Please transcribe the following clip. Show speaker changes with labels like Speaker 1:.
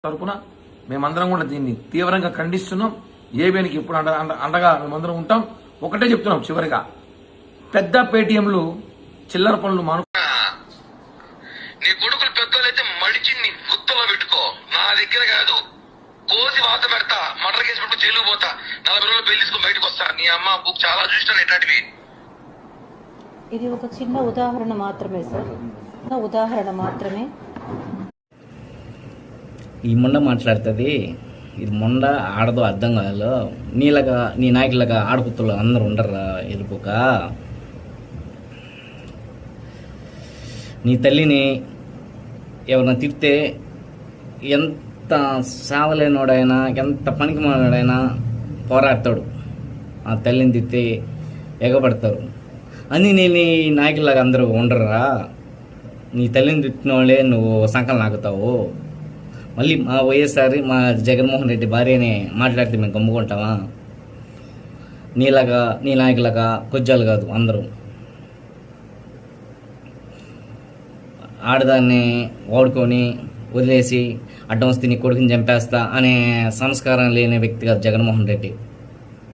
Speaker 1: తరపున మేమందరం కూడా దీన్ని తీవ్రంగా ఖండిస్తున్నాం. ఏబీఎన్కి ఇప్పుడు అండగా మేమందరం ఉంటాం. ఒకటే చెప్తున్నాం చివరిగా, పెద్ద పేటీఎంలు చిల్లర పనులు మాను.
Speaker 2: నీ కొడుకులు పెద్దోళ్ళైతే మడిచి నీ గుత్తలో పెట్టుకో, నా దగ్గర కాదు. కోసి వాత పెడతా, మటర్ కేసు పెట్టుకు జైలు పోతా, 40 రోజులు పెళ్లి తీసుకుని బయటకు వస్తా. నీ అమ్మ బుక్ చాలా చూసినాను ఇట్లాంటివి.
Speaker 3: ఇది ఒక చిన్న ఉదాహరణ మాత్రమే సార్, ఉదాహరణ మాత్రమే.
Speaker 4: ఈ మొండ మాట్లాడుతుంది, ఇది మొండ ఆడదో అర్థం కాదు. నీలాగా నీ నాయకులాగా ఆడపుత్తులు అందరూ ఉండరా ఎదుపుక. నీ తల్లిని ఎవరైనా తిడితే ఎంత సావలేనోడైనా ఎంత పనికి మానోడైనా పోరాడతాడు. ఆ తల్లిని తిడితే ఎగబడతారు అని నీ నాయకులాగా అందరూ ఉండరా. నీ తల్లిని తిట్టిన వాళ్ళే నువ్వు సంకలం నాకుతావు. మళ్ళీ మా వైఎస్ఆర్ మా జగన్మోహన్ రెడ్డి భార్యనే మాట్లాడితే మేము గమ్ముకుంటామా? నీలాగా నీ నాయకులాగా కొజ్జాలు కాదు అందరూ. ఆడదాన్ని వాడుకొని వదిలేసి అడ్డం వస్తే నీ కొడుకుని చంపేస్తా అనే సంస్కారం లేని వ్యక్తి కాదు జగన్మోహన్ రెడ్డి.